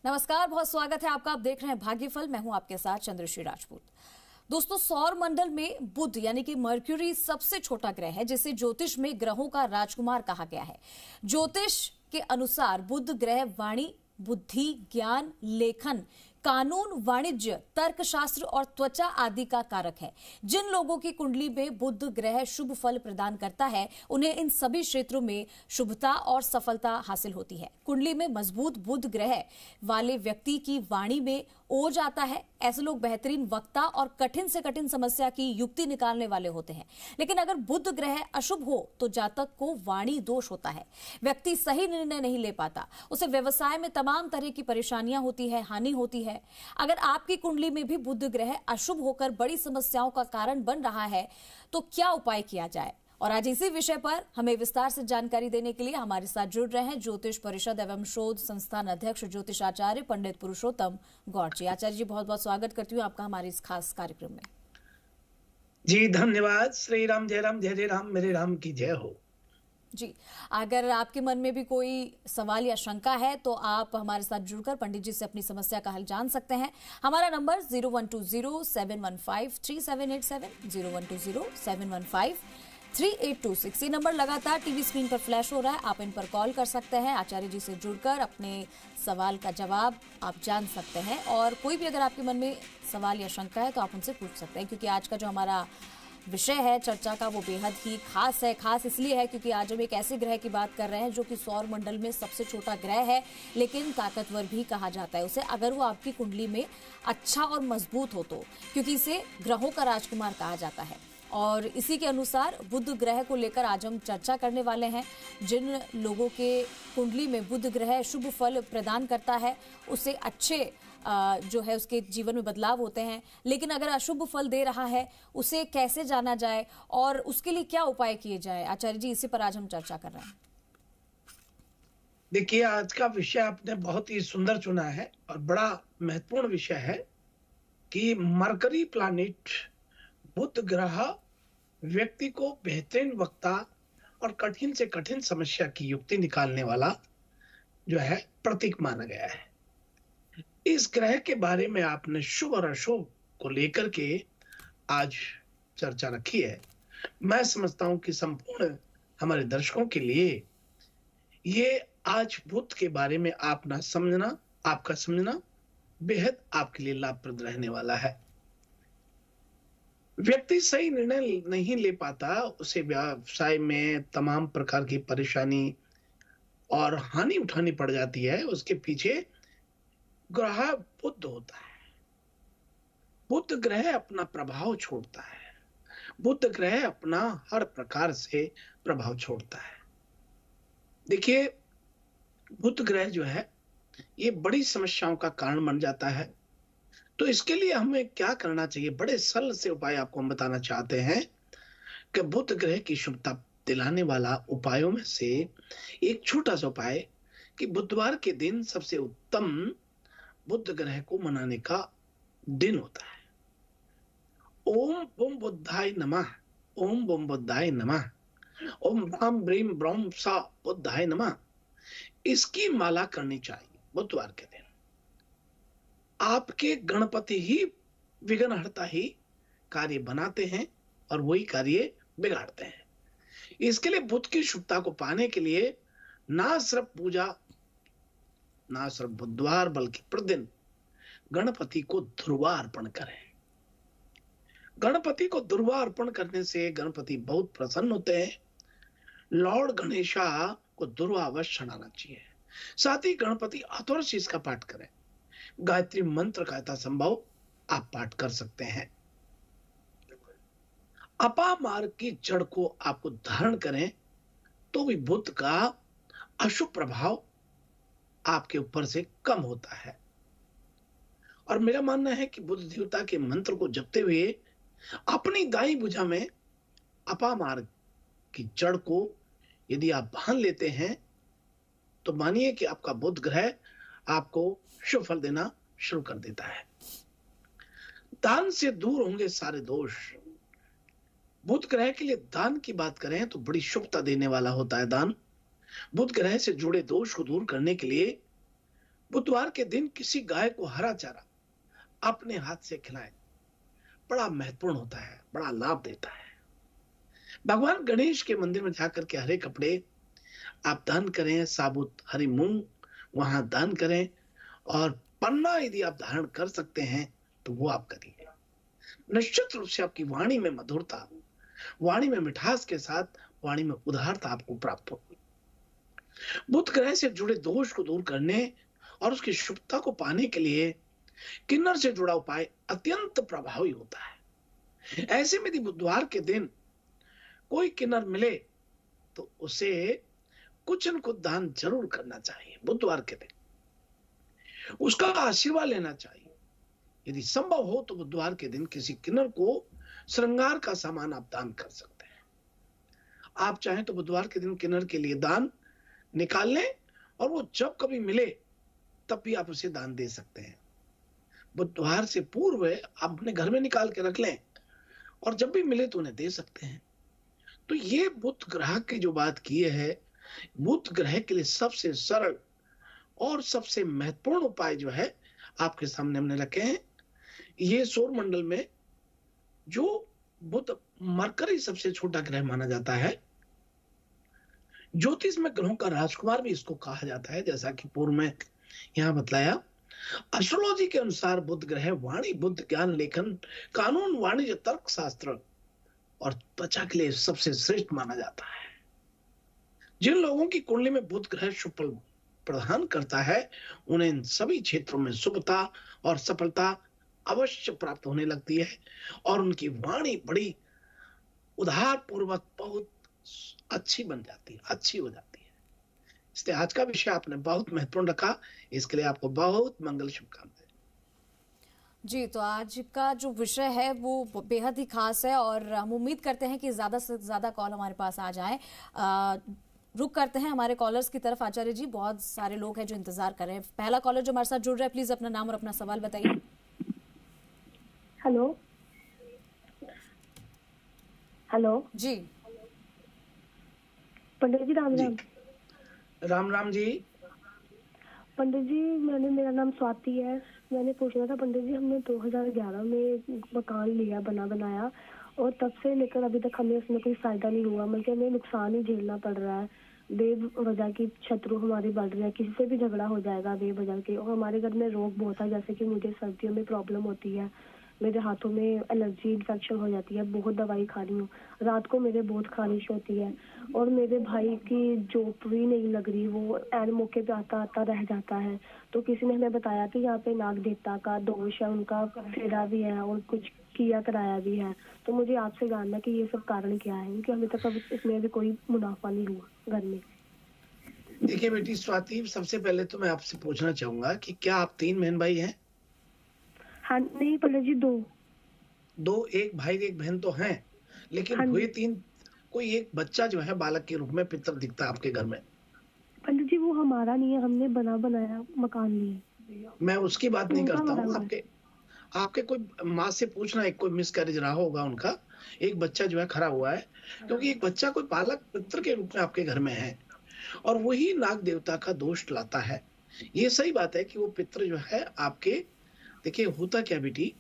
नमस्कार, बहुत स्वागत है आपका। आप देख रहे हैं भाग्यफल। मैं हूं आपके साथ चंद्रश्री राजपूत। दोस्तों, सौर मंडल में बुध यानी कि मर्क्यूरी सबसे छोटा ग्रह है, जिसे ज्योतिष में ग्रहों का राजकुमार कहा गया है। ज्योतिष के अनुसार बुध ग्रह वाणी, बुद्धि, ज्ञान, लेखन, कानून, वाणिज्य, तर्कशास्त्र और त्वचा आदि का कारक है। जिन लोगों की कुंडली में बुध ग्रह शुभ फल प्रदान करता है, उन्हें इन सभी क्षेत्रों में शुभता और सफलता हासिल होती है। कुंडली में मजबूत बुध ग्रह वाले व्यक्ति की वाणी में ओज आता है। ऐसे लोग बेहतरीन वक्ता और कठिन से कठिन समस्या की युक्ति निकालने वाले होते हैं। लेकिन अगर बुध ग्रह अशुभ हो तो जातक को वाणी दोष होता है। व्यक्ति सही निर्णय नहीं ले पाता, उसे व्यवसाय में तमाम तरह की परेशानियां होती है, हानि होती है। अगर आपकी कुंडली में भी बुध ग्रह अशुभ होकर बड़ी समस्याओं का कारण बन रहा है तो क्या उपाय किया जाए, और आज इसी विषय पर हमें विस्तार से जानकारी देने के लिए हमारे साथ जुड़ रहे हैं ज्योतिष परिषद एवं शोध संस्थान अध्यक्ष ज्योतिषाचार्य पंडित पुरुषोत्तम गौड़ जी। आचार्य जी, बहुत बहुत स्वागत करती हूँ आपका हमारे इस खास कार्यक्रम में। जी धन्यवाद। श्री राम जय राम, जय जय राम, मेरे राम की जय हो। जी, अगर आपके मन में भी कोई सवाल या शंका है तो आप हमारे साथ जुड़कर पंडित जी से अपनी समस्या का हल जान सकते हैं। हमारा नंबर 0120-715-3787, 0120-715-3826। ये नंबर लगातार टीवी स्क्रीन पर फ्लैश हो रहा है, आप इन पर कॉल कर सकते हैं। आचार्य जी से जुड़कर अपने सवाल का जवाब आप जान सकते हैं, और कोई भी अगर आपके मन में सवाल या शंका है तो आप उनसे पूछ सकते हैं, क्योंकि आज का जो हमारा विषय है चर्चा का वो बेहद ही खास है। खास इसलिए है क्योंकि आज हम एक ऐसे ग्रह की बात कर रहे हैं जो कि सौर मंडल में सबसे छोटा ग्रह है, लेकिन ताकतवर भी कहा जाता है उसे, अगर वो आपकी कुंडली में अच्छा और मजबूत हो तो, क्योंकि इसे ग्रहों का राजकुमार कहा जाता है। और इसी के अनुसार बुध ग्रह को लेकर आज हम चर्चा करने वाले हैं। जिन लोगों के कुंडली में बुध ग्रह शुभ फल प्रदान करता है, उसे अच्छे जो है उसके जीवन में बदलाव होते हैं। लेकिन अगर अशुभ फल दे रहा है, उसे कैसे जाना जाए और उसके लिए क्या उपाय किए जाए, आचार्य जी इसी पर आज हम चर्चा कर रहे हैं। देखिए, आज का विषय आपने बहुत ही सुंदर चुना है और बड़ा महत्वपूर्ण विषय है कि मरकरी प्लैनेट, बुध ग्रह, व्यक्ति को बेहतरीन वक्ता और कठिन से कठिन समस्या की युक्ति निकालने वाला जो है प्रतीक माना गया है। इस ग्रह के बारे में आपने शुभ और अशुभ को लेकर के आज चर्चा रखी है। मैं समझता हूं कि संपूर्ण हमारे दर्शकों के लिए ये आज बुध के बारे में आपका समझना बेहद आपके लिए लाभप्रद रहने वाला है। व्यक्ति सही निर्णय नहीं ले पाता, उसे व्यवसाय में तमाम प्रकार की परेशानी और हानि उठानी पड़ जाती है। उसके पीछे ग्रह बुध होता है। बुध ग्रह अपना प्रभाव छोड़ता है। बुध ग्रह अपना हर प्रकार से प्रभाव छोड़ता है। देखिए, बुध ग्रह जो है ये बड़ी समस्याओं का कारण बन जाता है। तो इसके लिए हमें क्या करना चाहिए, बड़े सरल से उपाय आपको हम बताना चाहते हैं कि बुध ग्रह की शुभता दिलाने वाला उपायों में से एक छोटा सा उपाय कि बुधवार के दिन सबसे उत्तम बुध ग्रह को मनाने का दिन होता है। ओम बम बुद्धाय नमः, ओम बम बुद्धाय नमः, ओम राम ब्रीम ब्रह्म सा बुद्धाय नमः, इसकी माला करनी चाहिए बुधवार के दिन। आपके गणपति ही विघ्नहर्ता ही कार्य बनाते हैं और वही कार्य बिगाड़ते हैं। इसके लिए बुध की शुभता को पाने के लिए ना सिर्फ पूजा, ना सिर्फ बुधवार, बल्कि प्रतिदिन गणपति को दुर्वा अर्पण करें। गणपति को दुर्वा अर्पण करने से गणपति बहुत प्रसन्न होते हैं। लॉर्ड गणेशा को दुर्वा अवश्य चढ़ाना चाहिए। साथ ही गणपति अथर्वशीष का पाठ करें। गायत्री मंत्र का यथासंभव आप पाठ कर सकते हैं। अपामार्ग की जड़ को आपको धारण करें तो भी बुध का अशुभ प्रभाव आपके ऊपर से कम होता है। और मेरा मानना है कि बुध देवता के मंत्र को जपते हुए अपनी दाई भुजा में अपामार्ग की जड़ को यदि आप बांध लेते हैं तो मानिए कि आपका बुध ग्रह आपको शुभ फल देना शुरू कर देता है। दान से दूर होंगे सारे दोष। बुध ग्रह के लिए दान की बात करें तो बड़ी शुभता देने वाला होता है दान। बुध ग्रह से जुड़े दोष को दूर करने के लिए बुधवार के दिन किसी गाय को हरा चारा अपने हाथ से खिलाएं, बड़ा महत्वपूर्ण होता है, बड़ा लाभ देता है। भगवान गणेश के मंदिर में जाकर के हरे कपड़े आप दान करें, साबुत हरी मूंग वहां दान करें, और पन्ना यदि आप धारण कर सकते हैं तो वो आप करिए। निश्चित रूप से आपकी वाणी में मधुरता, वाणी में मिठास के साथ वाणी में उदारता आपको प्राप्त होगी। बुध ग्रह से जुड़े दोष को दूर करने और उसकी शुभता को पाने के लिए किन्नर से जुड़ा उपाय अत्यंत प्रभावी होता है। ऐसे में यदि बुधवार के दिन कोई किन्नर मिले तो उसे कुछ न कुछ दान जरूर करना चाहिए। बुधवार के दिन उसका आशीर्वाद लेना चाहिए। यदि संभव हो तो बुधवार के दिन किसी किन्नर को श्रृंगार का सामान आप दान कर सकते हैं। आप चाहें तो बुधवार के दिन किन्नर के लिए दान निकाल लें, और वो जब कभी मिले तब भी आप उसे दान दे सकते हैं। बुधवार से पूर्व आप अपने घर में निकाल के रख लें, और जब भी मिले तो उन्हें दे सकते हैं। तो ये बुध ग्रह की जो बात की है, बुध ग्रह के लिए सबसे सरल और सबसे महत्वपूर्ण उपाय जो है आपके सामने हमने रखे हैं। ये सौर मंडल में जो बुध, मरकरी सबसे छोटा ग्रह माना जाता है। ज्योतिष में ग्रहों का राजकुमार भी इसको कहा जाता है, जैसा कि पूर्व में यहां बतलाया। एस्ट्रोलॉजी के अनुसार बुध ग्रह वाणी, बुद्ध, ज्ञान, लेखन, कानून, वाणिज्य, तर्क शास्त्र और त्वचा के लिए सबसे श्रेष्ठ माना जाता है। जिन लोगों की कुंडली में बुध ग्रह शुभ फल प्रदान करता है, उन्हें इन सभी क्षेत्रों में शुभता और सफलता अवश्य प्राप्त होने लगती है, और उनकी वाणी बड़ी उदार पूर्वक बहुत अच्छी बन जाती है, अच्छी हो जाती है। इसलिए आज का विषय आपने बहुत महत्वपूर्ण रखा, इसके लिए आपको बहुत मंगल शुभकामनाएं। जी, तो आज का जो विषय है वो बेहद ही खास है, और हम उम्मीद करते हैं कि ज्यादा से ज्यादा कॉल हमारे पास आ जाएं। रुक करते हैं हमारे कॉलर्स की तरफ। आचार्य जी, बहुत सारे लोग हैं जो इंतजार कर रहे हैं। पहला कॉलर जो हमारे साथ जुड़ रहा है, प्लीज अपना नाम और अपना सवाल बताइए। हेलो हेलो जी, पंडित जी राम राम। राम राम जी। पंडित जी, मेरा नाम स्वाति है। मैंने पूछना था पंडित जी, हमने 2011 में मकान लिया, बना बनाया, और तब से लेकर अभी तक हमें उसमें कोई फायदा नहीं हुआ। मतलब हमें नुकसान ही झेलना पड़ रहा है। बेवजह की शत्रु हमारी बढ़ रही है, किसी से भी झगड़ा हो जाएगा बेवजह के। और हमारे घर में रोग बहुत है, जैसे कि मुझे सर्दियों में प्रॉब्लम होती है, मेरे हाथों में एलर्जी इन्फेक्शन हो जाती है, बहुत दवाई खा रही हूँ। रात को मेरे बहुत खारिश होती है, और मेरे भाई की जॉब भी नहीं लग रही, वो एन मौके पे आता आता रह जाता है। तो किसी ने हमें बताया कि यहाँ पे नाग देवता का दोष है, उनका फेरा भी है और कुछ किया कराया भी है। तो मुझे आपसे जानना कि ये सब कारण क्या है, क्योंकि हमें तक अब इसमें भी कोई मुनाफा नहीं हुआ घर में। देखिए बेटी स्वाति, सबसे पहले तो मैं आपसे पूछना चाहूंगा कि क्या आप 3 बहन भाई हैं? हाँ नहीं पंडित जी, दो। एक भाई एक बहन तो हैं, लेकिन हाँ हुए 3। कोई एक बच्चा जो है बालक के रूप में पितर दिखता है आपके घर में? पंडित जी वो हमारा नहीं है, हमने बनाया मकान लिया। मैं उसकी बात नहीं उनका करता हूँ। बराबर है। आपके कोई माँ से पूछना, एक कोई मिसकैरेज रहा होगा उनका, एक बच्चा जो है खरा हुआ है, क्योंकि एक बच्चा कोई बालक पितर के रूप में आपके घर में है, और वही नाग देवता का दोष लाता है। ये सही बात है कि वो पितर जो है आपके, देखिए होता क्या बेटी,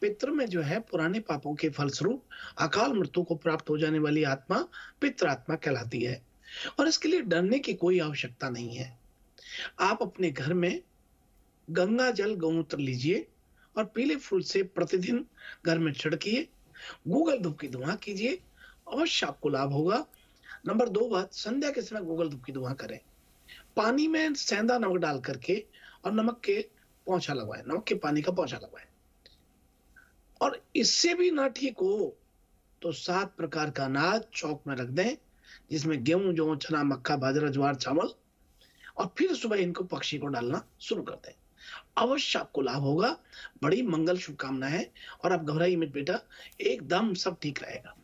पितृ में जो है पुराने पापों के फलस्वरूप अकाल मृत्यु को प्राप्त हो जाने वाली आत्मा पितृ आत्मा कहलाती है, और इसके लिए डरने की कोई आवश्यकता नहीं है। आप अपने घर में गंगा जल गौमूत्र लीजिए और पीले फूल से प्रतिदिन घर में छिड़किए, गूगल धूप की धुआं कीजिए, अवश्य आपको लाभ होगा। नंबर 2 बात, संध्या के समय गूगल धूप की धुआं करें। पानी में सेंधा नमक डाल करके और नमक के पोंछा लगवाएं, नमक के पानी का पोंछा लगवाएं। और इससे भी ना ठीक हो तो 7 प्रकार का अनाज चौक में रख दें, जिसमें गेहूं, जौ, चना, मक्का, बाजरा, ज्वार, चावल, और फिर सुबह इनको पक्षी को डालना शुरू कर दें। अवश्य आपको लाभ होगा। बड़ी मंगल शुभकामना है, और आप घबराइए मत बेटा, एकदम सब ठीक रहेगा।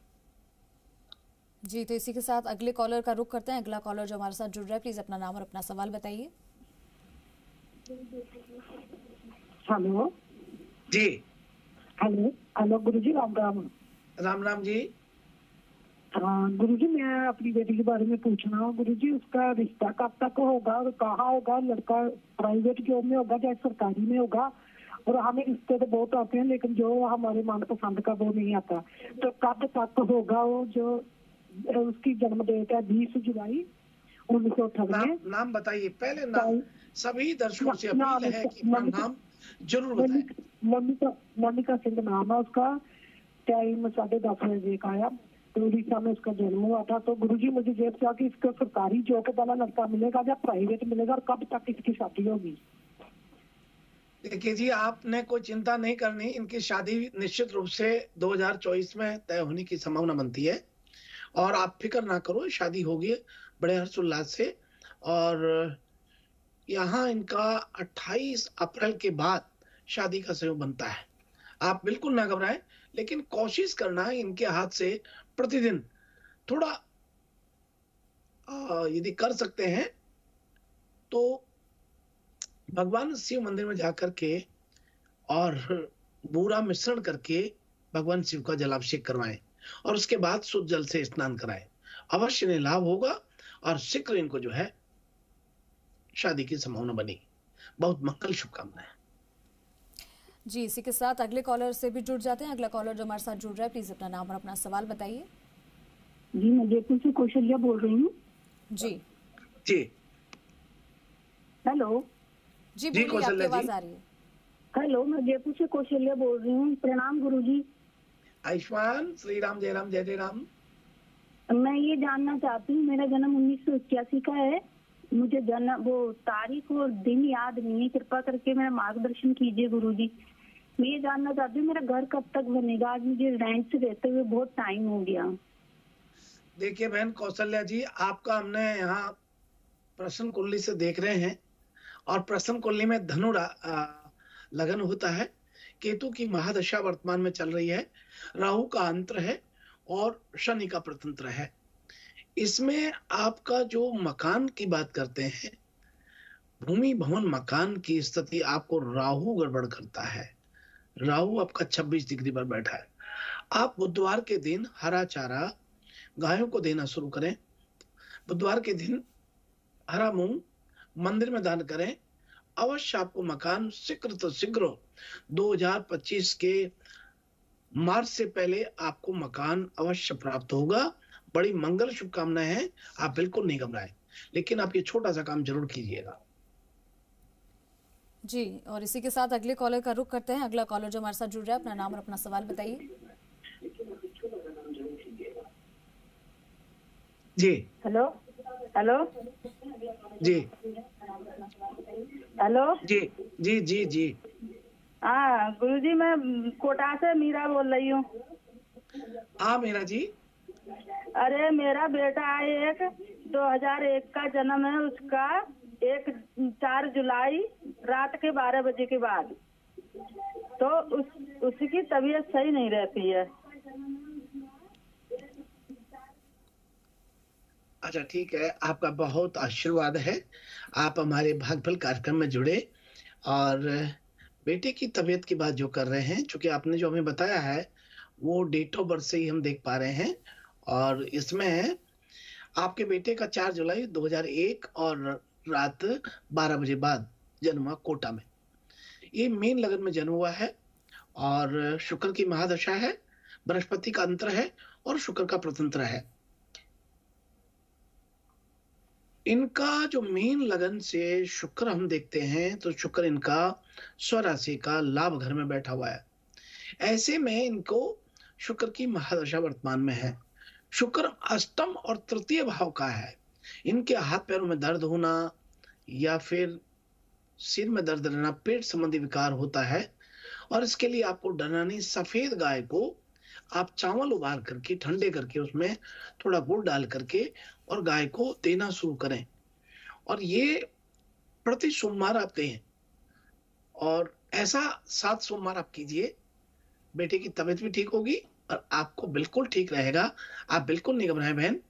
जी, तो इसी के साथ अगले कॉलर का रुख करते हैं। अगला कॉलर जो हमारे साथ जुड़ रहा है, प्लीज अपना नाम और अपना सवाल बताइए। हेलो जी। हेलो हेलो गुरुजी, राम राम। राम राम जी। हाँ गुरुजी, मैं अपनी बेटी के बारे में पूछना हूँ गुरुजी, उसका रिश्ता कब तक होगा और कहाँ होगा? लड़का प्राइवेट जॉब में होगा या सरकारी में होगा? और हमें रिश्ते तो बहुत आते हैं लेकिन जो हमारे मनपसंद का वो नहीं आता, तो कब तक होगा वो? जो उसकी जन्म डेट है 20 जुलाई 1998। नाम बताइए पहले, नाम। सभी दर्शकों से अपील है कि अपना नाम जरूर बताएं। मोनिका सिंह नाम है उसका। टाइम 10:30 बजे का आया, तो उड़ीसा में उसका जन्म हुआ था। तो गुरुजी मुझे ये था कि इसको सरकारी जॉब वाला लड़का मिलेगा या प्राइवेट मिलेगा और कब तक इसकी शादी होगी? देखिए जी, आपने कोई चिंता नहीं करनी, इनकी शादी निश्चित रूप से 2024 में तय होने की संभावना बनती है और आप फिक्र ना करो, शादी होगी बड़े हर्षोल्लास से। और यहाँ इनका 28 अप्रैल के बाद शादी का संयोग बनता है। आप बिल्कुल ना घबराएं, लेकिन कोशिश करना इनके हाथ से प्रतिदिन थोड़ा यदि कर सकते हैं तो भगवान शिव मंदिर में जाकर के और बूरा मिश्रण करके भगवान शिव का जलाभिषेक करवाएं और उसके बाद शुद्ध जल से स्नान कराएं। अवश्य इन्हें लाभ होगा और शीघ्र इनको जो है शादी की संभावना बनी। बहुत मंगल शुभकामनाएं। जी, इसी के साथ अगले कॉलर से भी जुड़ जाते हैं। अगला कॉलर जो हमारे साथ जुड़ रहा है, प्लीज अपना नाम और अपना सवाल बताइए। जी, मैं जयपुर से कौशल्या बोल रही हूँ। जी जी हेलो। जी बोलिए, आपकी आवाज आ रही है। हेलो, मैं जयपुर से कौशल्या बोल रही हूँ। प्रणाम गुरुजी। आयुष्मान, श्री राम, जय राम, जय जय राम। मैं ये जानना चाहती हूँ, मेरा जन्म 1981 का है। मुझे वो तारीख और दिन याद नहीं है, कृपा करके मेरा मार्गदर्शन कीजिए गुरुजी। मैं ये जानना चाहती हूँ मेरा घर कब तक बनेगा? आज मुझे रेंट से रहते हुए बहुत टाइम हो गया। देखिए बहन कौशल्या जी, आपका हमने यहाँ प्रश्न कुंडली से देख रहे हैं और प्रश्न कुंडली में धनु लगन होता है। केतु की महादशा वर्तमान में चल रही है, राहु का अंतर है और शनि का प्रतंत्र है। इसमें आपका जो मकान की बात करते हैं, भूमि भवन मकान की स्थिति आपको राहु गड़बड़ करता है। राहु आपका 26 डिग्री पर बैठा है। आप बुधवार के दिन हरा चारा गायों को देना शुरू करें। बुधवार के दिन हरा मूंग मंदिर में दान करें। अवश्य आपको मकान शीघ्र तो शीघ्र 2025 के मार्च से पहले आपको मकान अवश्य प्राप्त होगा। बड़ी मंगल शुभकामनाएं हैं, आप बिल्कुल नहीं घबराएं, लेकिन आप ये छोटा सा काम जरूर कीजिएगा। जी, और इसी के साथ अगले कॉलर का रुख करते हैं। अगला कॉलर जो हमारे साथ जुड़ रहा है, अपना नाम और अपना सवाल बताइए। जी हेलो। हेलो जी हेलो। जी जी जी जी हाँ गुरुजी, मैं कोटा से मीरा बोल रही हूँ। हाँ मीरा जी। अरे मेरा बेटा है, एक 2001 का जन्म है उसका, 4 जुलाई रात के 12 बजे के बाद। तो उसकी तबीयत सही नहीं रहती है। अच्छा ठीक है, आपका बहुत आशीर्वाद है, आप हमारे भाग्यफल कार्यक्रम में जुड़े और बेटे की तबीयत की बात जो कर रहे हैं, चूंकि आपने जो हमें बताया है वो डेट ऑफ बर्थ से ही हम देख पा रहे हैं और इसमें आपके बेटे का 4 जुलाई 2001 और रात 12 बजे बाद जन्म हुआ कोटा में। ये मीन लगन में जन्म हुआ है और शुक्र की महादशा है, बृहस्पति का अंतर है और शुक्र का प्रतंत्र है। इनका जो मीन लगन से शुक्र हम देखते हैं तो शुक्र इनका स्वराशि का लाभ घर में बैठा हुआ है। ऐसे में इनको शुक्र की महादशा वर्तमान में है। शुक्र अष्टम और तृतीय भाव का है। इनके हाथ पैरों में दर्द होना या फिर सिर में दर्द रहना, पेट संबंधी विकार होता है और इसके लिए आपको डरना नहीं। सफेद गाय को आप चावल उबाल करके ठंडे करके उसमें थोड़ा गुड़ डाल करके और गाय को देना शुरू करें और ये प्रति सोमवार आप दें और ऐसा 7 सोमवार आप कीजिए। बेटे की तबीयत भी ठीक होगी और आपको बिल्कुल ठीक रहेगा। आप बिल्कुल नहीं घबराएं बहन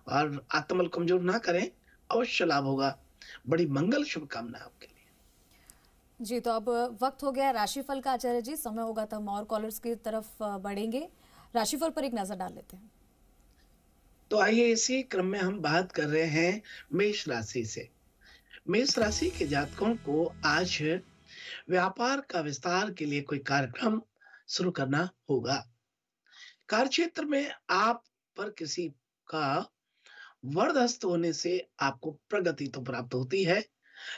और आत्मबल कमजोर ना करें, अवश्य लाभ होगा। बड़ी मंगल शुभकामना आपके लिए। जी, तो अब वक्त हो गया राशिफल का आचार्य जी, समय होगा तो हम और कॉलर्स की तरफ बढ़ेंगे। राशिफल पर एक नजर डाल लेते हैं। तो आइए इसी क्रम में हम बात कर रहे हैं मेष राशि से। मेष राशि के जातकों को आज व्यापार का विस्तार के लिए कोई कार्यक्रम शुरू करना होगा। कार्यक्षेत्र में आप पर किसी का वरदहस्त होने से आपको प्रगति तो प्राप्त होती है,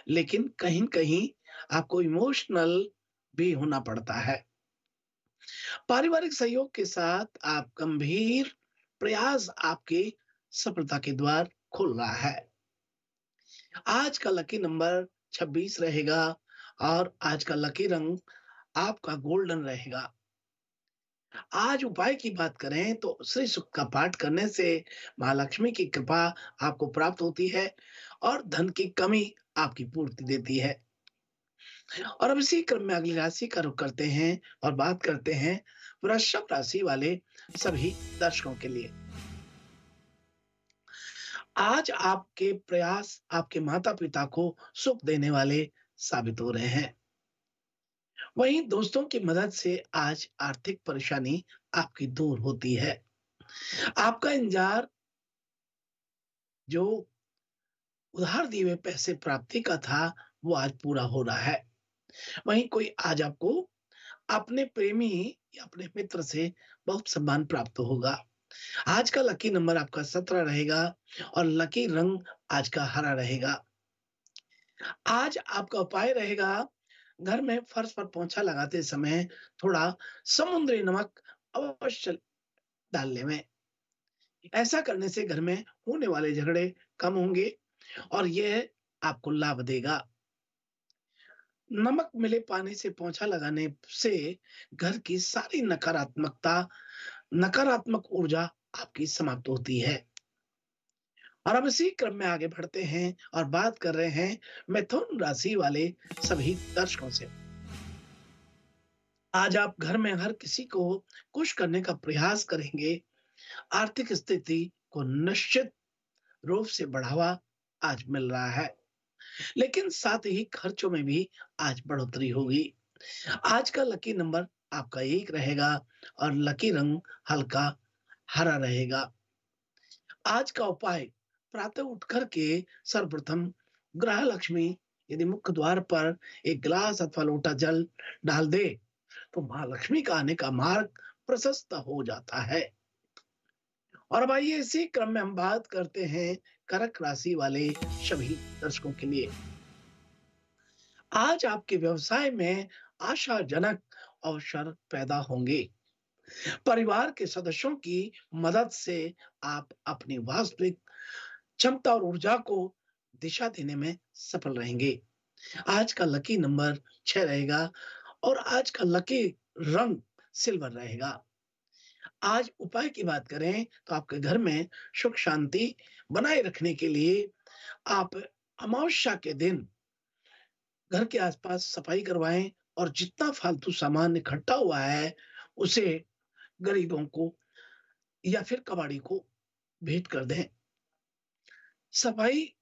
लेकिन कहीं कहीं आपको इमोशनल भी होना पड़ता है। पारिवारिक सहयोग के साथ आप गंभीर प्रयास आपकी सफलता के द्वार खोल रहा है। आज का लकी नंबर 26 रहेगा और आज का लकी रंग आपका गोल्डन रहेगा। आज उपाय की बात करें तो श्री सुक्त का पाठ करने से महालक्ष्मी की कृपा आपको प्राप्त होती है और धन की कमी आपकी पूर्ति देती है। और अब इसी क्रम में अगली राशि का रुख करते हैं और बात करते हैं वृषभ राशि वाले सभी दर्शकों के लिए। आज आपके प्रयास आपके माता पिता को सुख देने वाले साबित हो रहे हैं। वहीं दोस्तों की मदद से आज आर्थिक परेशानी आपकी दूर होती है। आपका इंतजार जो उधार दिए हुए पैसे प्राप्ति का था वो आज पूरा हो रहा है। वहीं कोई आज आपको अपने प्रेमी या अपने मित्र से बहुत सम्मान प्राप्त होगा। आज का लकी नंबर आपका 17 रहेगा और लकी रंग आज का हरा रहेगा। आज आपका उपाय रहेगा घर में फर्श पर पोंछा लगाते समय थोड़ा समुद्री नमक अवश्य डालने में। ऐसा करने से घर में होने वाले झगड़े कम होंगे और यह आपको लाभ देगा। नमक मिले पानी से पोंछा लगाने से घर की सारी नकारात्मक ऊर्जा आपकी समाप्त होती है। और अब इसी क्रम में आगे बढ़ते हैं और बात कर रहे हैं मिथुन राशि वाले सभी दर्शकों से। आज आप घर में हर किसी को खुश करने का प्रयास करेंगे। आर्थिक स्थिति को निश्चित रूप से बढ़ावा आज मिल रहा है, लेकिन साथ ही खर्चों में भी आज बढ़ोतरी होगी। आज का लकी नंबर आपका 1 रहेगा और लकी रंग हल्का हरा रहेगा। आज का उपाय प्रातः उठ करके सर्वप्रथम ग्रह लक्ष्मी यदि मुख्य द्वार पर एक गिलास अथवा लोटा जल डाल दे तो महालक्ष्मी का आने का मार्ग प्रशस्त हो जाता है। और अब आइए इसी क्रम में हम बात करते हैं कर्क राशि वाले सभी दर्शकों के लिए। आज आपके व्यवसाय में आशाजनक अवसर पैदा होंगे। परिवार के सदस्यों की मदद से आप अपनी वास्तविक क्षमता और ऊर्जा को दिशा देने में सफल रहेंगे। आज का लकी नंबर 6 रहेगा और आज का लकी रंग सिल्वर रहेगा। आज उपाय की बात करें तो आपके घर में सुख शांति बनाए रखने के लिए आप अमावस्या के दिन घर के आसपास सफाई करवाएं और जितना फालतू सामान इकट्ठा हुआ है उसे गरीबों को या फिर कबाड़ी को भेंट कर दें। सफाई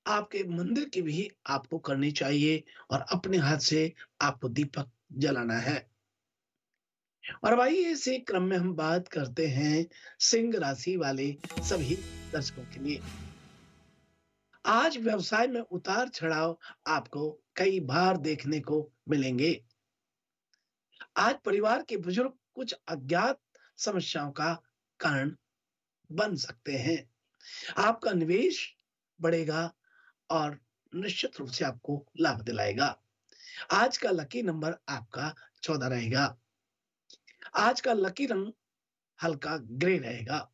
आपके मंदिर की भी आपको करनी चाहिए और अपने हाथ से आपको दीपक जलाना है। और भाई इसी क्रम में हम बात करते हैं सिंह राशि वाले सभी दर्शकों के लिए। आज व्यवसाय में उतार चढ़ाव आपको कई बार देखने को मिलेंगे। आज परिवार के बुजुर्ग कुछ अज्ञात समस्याओं का कारण बन सकते हैं। आपका निवेश बढ़ेगा और निश्चित रूप से आपको लाभ दिलाएगा। आज का लकी नंबर आपका 14 रहेगा। आज का लकी रंग हल्का ग्रे रहेगा।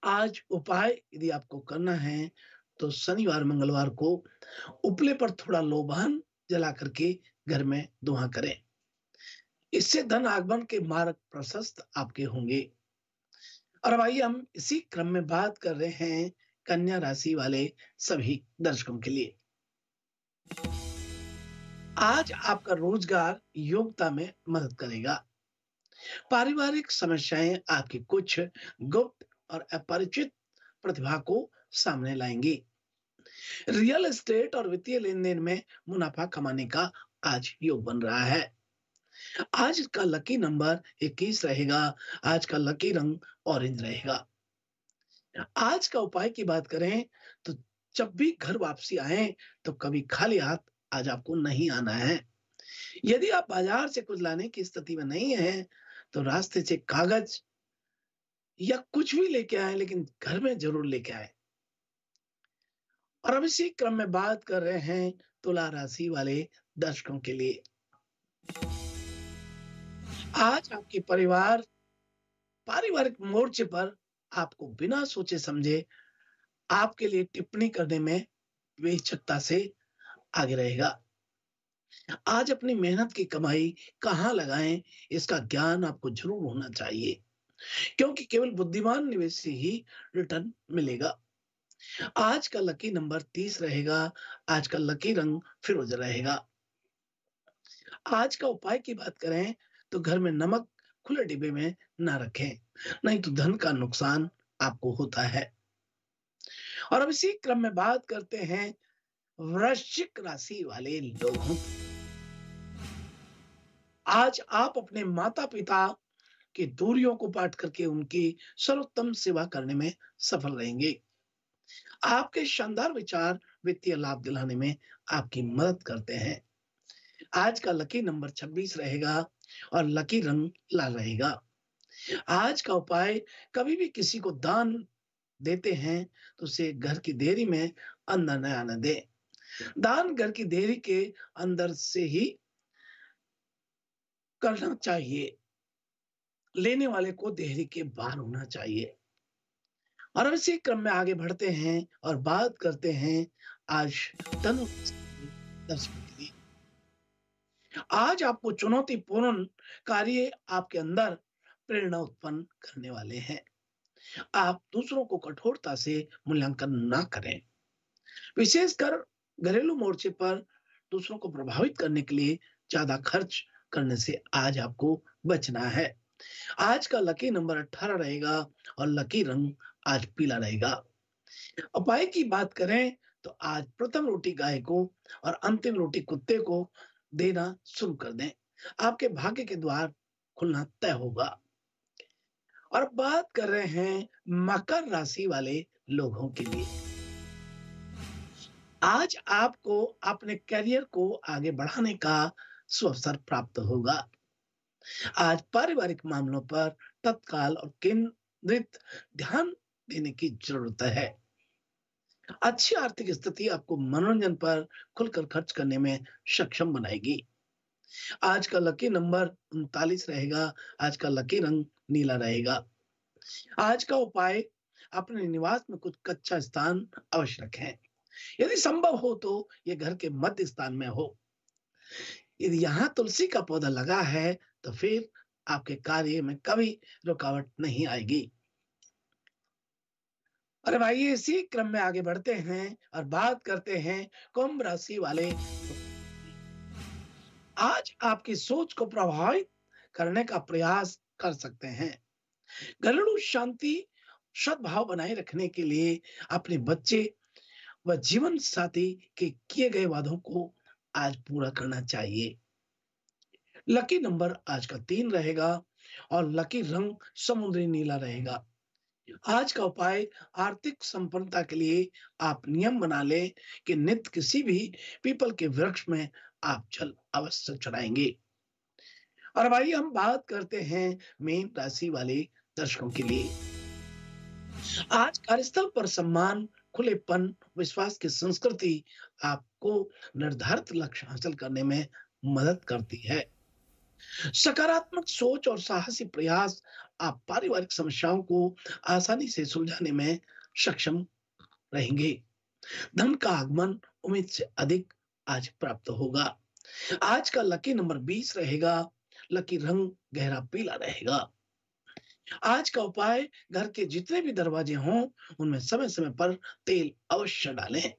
आज उपाय यदि आपको करना है तो शनिवार मंगलवार को उपले पर थोड़ा लोबान जला करके घर में धुआं करें। इससे धन आगमन के मार्ग प्रशस्त आपके होंगे। और भाई हम इसी क्रम में बात कर रहे हैं कन्या राशि वाले सभी दर्शकों के लिए। आज आपका रोजगार योग्यता में मदद करेगा। पारिवारिक समस्याएं आपकी कुछ गुप्त और अपरिचित प्रतिभा को सामने लाएंगी। रियल एस्टेट और वित्तीय लेन देन में मुनाफा कमाने का आज योग बन रहा है। आज का लकी नंबर 21 रहेगा। आज का लकी रंग ऑरेंज रहेगा। आज का उपाय की बात करें तो जब भी घर वापसी आए तो कभी खाली हाथ आज आपको नहीं आना है। यदि आप बाजार से कुछ लाने की स्थिति में नहीं है तो रास्ते से कागज या कुछ भी लेके आए, लेकिन घर में जरूर लेके आए। और अब इसी क्रम में बात कर रहे हैं तुला राशि वाले दर्शकों के लिए। आज आपके पारिवारिक मोर्चे पर आपको बिना सोचे समझे आपके लिए टिप्पणी करने में बेहिचकता से आगे रहेगा। आज अपनी मेहनत की कमाई कहाँ लगाएं, इसका ज्ञान आपको जरूर होना चाहिए, क्योंकि केवल बुद्धिमान निवेश से ही रिटर्न मिलेगा। आज का लकी नंबर 30 रहेगा। आज का लकी रंग फिरोजा रहेगा। आज का उपाय की बात करें तो घर में नमक खुले डिब्बे में ना रखें, नहीं तो धन का नुकसान आपको होता है। और अब इसी क्रम में बात करते हैं वृश्चिक राशि वाले लोगों। आज आप अपने माता पिता की दूरियों को पाट करके उनकी सर्वोत्तम सेवा करने में सफल रहेंगे। आपके शानदार विचार वित्तीय लाभ दिलाने में आपकी मदद करते हैं। आज का लकी नंबर 26 रहेगा और लकी रंग लाल रहेगा। आज का उपाय, कभी भी किसी को दान देते हैं तो उसे घर की देरी में अंदर न आने दें। दान घर की देरी के अंदर से ही करना चाहिए, लेने वाले को देरी के बाहर होना चाहिए। और अब इसी क्रम में आगे बढ़ते हैं और बात करते हैं आज धनु दर्शकों के लिए। आज आपको चुनौतीपूर्ण कार्य आपके अंदर प्रेरणा उत्पन्न करने वाले हैं। आप दूसरों को कठोरता से मूल्यांकन ना करें, विशेषकर घरेलू मोर्चे पर दूसरों को प्रभावित करने के लिए ज्यादा खर्च करने से आज आपको बचना है। आज का लकी नंबर 18 रहेगा और लकी रंग आज पीला रहेगा। उपाय की बात करें तो आज प्रथम रोटी गाय को और अंतिम रोटी कुत्ते को देना शुरू कर दें। आपके भाग्य के द्वार खुलना तय होगा। और बात कर रहे हैं मकर राशि वाले लोगों के लिए। आज आपको अपने करियर को आगे बढ़ाने का सुअवसर प्राप्त होगा। आज पारिवारिक मामलों पर तत्काल और केंद्रित ध्यान देने की जरूरत है। अच्छी आर्थिक स्थिति आपको मनोरंजन पर खुलकर खर्च करने में सक्षम बनाएगी। आज का लकी नंबर 39 रहेगा। आज का लकी रंग नीला रहेगा। आज का उपाय, अपने निवास में कुछ कच्चा स्थान अवश्य रखें। यदि संभव हो तो ये घर के मध्य स्थान में हो। यदि यहाँ तुलसी का पौधा लगा है तो फिर आपके कार्य में कभी रुकावट नहीं आएगी। अरे भाई, इसी क्रम में आगे बढ़ते हैं और बात करते हैं कुंभ राशि वाले। आज आपकी सोच को प्रभावित करने का प्रयास कर सकते हैं। घरेलू शांति सद्भाव बनाए रखने के लिए अपने बच्चे व जीवन साथी के किए गए वादों को आज पूरा करना चाहिए। लकी नंबर आज का 3 रहेगा और लकी रंग समुद्री नीला रहेगा। आज का उपाय, आर्थिक संपन्नता के लिए आप नियम बना ले कि नित्य किसी भी पीपल के वृक्ष में आप जल अवश्य चढ़ाएंगे। और भाई, हम बात करते हैं मीन राशि वाले दर्शकों के लिए। आज कार्यस्थल पर सम्मान, खुलेपन, विश्वास की संस्कृति आपको निर्धारित लक्ष्य हासिल करने में मदद करती है। सकारात्मक सोच और साहसी प्रयास आप पारिवारिक समस्याओं को आसानी से सुलझाने में सक्षम रहेंगे। धन का आगमन उम्मीद से अधिक आज प्राप्त होगा। आज का लकी नंबर 20 रहेगा। लकी रंग गहरा पीला रहेगा। आज का उपाय, घर के जितने भी दरवाजे हों उनमें समय समय पर तेल अवश्य डालें।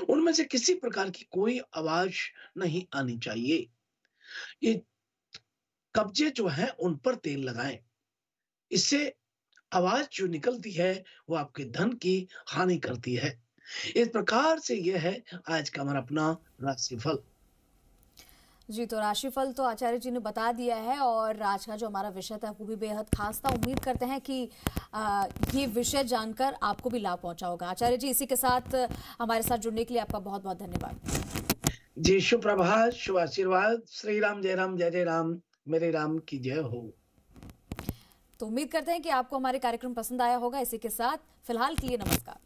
उनमें से किसी प्रकार की कोई आवाज नहीं आनी चाहिए। ये कब्जे जो है उन पर तेल लगाएं। इससे आवाज जो निकलती है वो आपके धन की हानि करती है। इस प्रकार से यह है आज का हमारा अपना राशिफल। जी, तो राशिफल तो आचार्य जी ने बता दिया है और आज का जो हमारा विषय था वो भी बेहद खास था। उम्मीद करते हैं कि ये विषय जानकर आपको भी लाभ पहुंचा होगा। आचार्य जी, इसी के साथ हमारे साथ जुड़ने के लिए आपका बहुत बहुत धन्यवाद। जी, शुभ प्रभात, शुभ आशीर्वाद। श्री राम जय राम, जय जय राम, मेरे राम की जय हो। तो उम्मीद करते हैं कि आपको हमारे कार्यक्रम पसंद आया होगा। इसी के साथ फिलहाल के लिए नमस्कार।